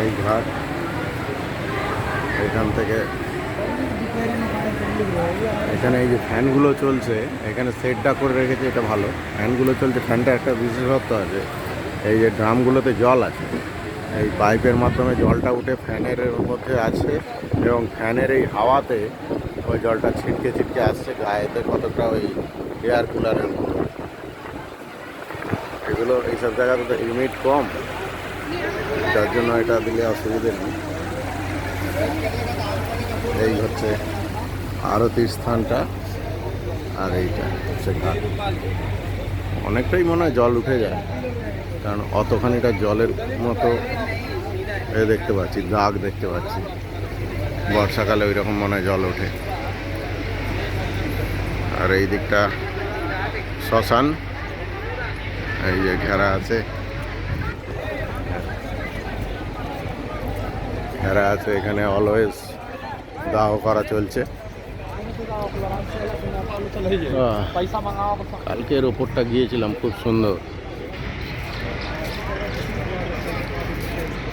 এই ঘাট, এখান থেকে এখানে এই যে ফ্যানগুলো চলছে, এখানে সেটটা করে রেখেছে, এটা ভালো। ফ্যানগুলো চলছে, ফ্যানটা একটা বিশেষত্ব আছে, এই যে ড্রামগুলোতে জল আছে, এই পাইপের মাধ্যমে জলটা উঠে ফ্যানের মধ্যে আছে এবং ফ্যানের এই হাওয়াতে ওই জলটা ছিটকে ছিটকে আসছে গায়েতে, কতটা ওই এয়ার কুলারের মতো। এগুলো এইসব জায়গাতে তো হিউমিড কম, যার জন্য এটা দিলে অসুবিধে নেই। এই হচ্ছে আরতির স্থানটা, আর এইটা হচ্ছে ঘাট। অনেকটাই মনে হয় জল উঠে যায়, কারণ অতখানিটা জলের মতো দেখতে পাচ্ছি, দাগ দেখতে পাচ্ছি। বর্ষাকালে ওই রকম মনে হয় জল ওঠে। আর এই দিকটা শ্মশান, এই যে ঘেরা আছে, ঘেরা আছে, এখানে অলওয়েজ দাহ করা চলছে। কালকের ওপরটা গিয়েছিলাম, খুব সুন্দর।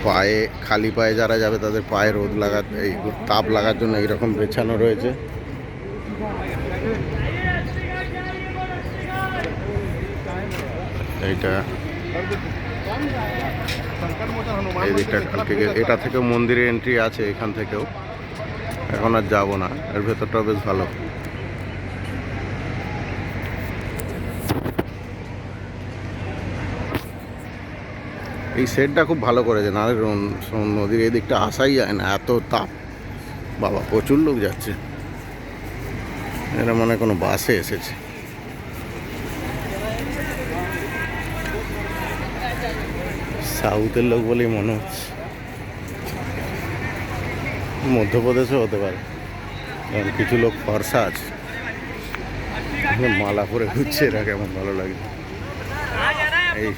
পায়ে, খালি পায়ে যারা যাবে তাদের পায়ে রোদ লাগাতে, এই তাপ লাগার জন্য এইরকম বেছানো রয়েছে। এইটা এই দিকটা কালকে এটা থেকেও মন্দিরে এন্ট্রি আছে, এখান থেকেও। এখন আর যাবো না, এর ভেতরটা বেশ ভালো। এই সেটটা খুব ভালো করেছে, নাহলে নদীর এই দিকটা আসাই যায় না, এত তাপ। বাবা, প্রচুর লোক যাচ্ছে, এরা মনে হয় কোনো বাসে এসেছে। সাউথের লোক বলেই মনে হচ্ছে, মধ্যপ্রদেশও হতে পারে, কারণ কিছু লোক ফর্সা আছে, মালা পরে ঘুরছে, এরা কেমন ভালো লাগে। এই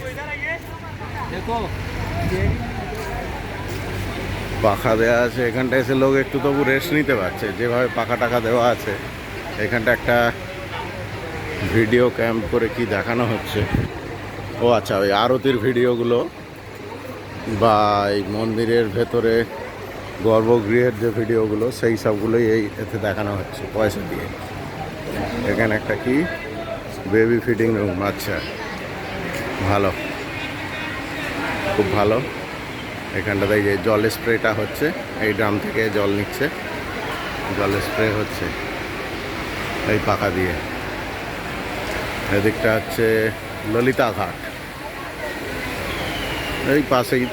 পাখা দেওয়া আছে, এখানটা এসে লোক একটু তবু রেস্ট নিতে পারছে, যেভাবে পাখা টাকা দেওয়া আছে। এখানটা একটা ভিডিও ক্যাম্প করে কি দেখানো হচ্ছে, ও আচ্ছা, ওই আরতির ভিডিওগুলো বা এই মন্দিরের ভেতরে গর্ভগৃহের যে ভিডিওগুলো, সেই সবগুলোই এই এতে দেখানো হচ্ছে পয়সা দিয়ে। এখানে একটা কি বেবি ফিডিং রুম, আচ্ছা, ভালো, খুব ভালো। এখানটাতে এই যে জল স্প্রেটা হচ্ছে, এই ড্রাম থেকে জল নিচ্ছে, জল স্প্রে হচ্ছে এই পাখা দিয়ে। এদিকটা হচ্ছে ললিতা ঘাট, এই পাশেই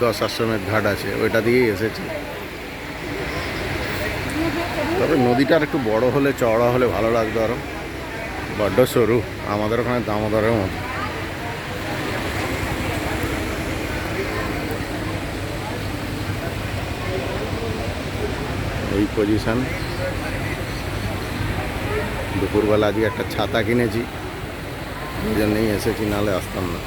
10 আশ্রমের ঘাট আছে, ওইটা দিয়েই এসেছি। তবে নদীটা আর একটু বড় হলে, চওড়া হলে ভালো লাগতো আরো, বড্ড সরু, আমাদের ওখানে দামোদরের মতো। এই পজিশন। দুপুরবেলা আজকে একটা ছাতা কিনেছি, এই জন্যই এসেছি, নাহলে আসতাম না।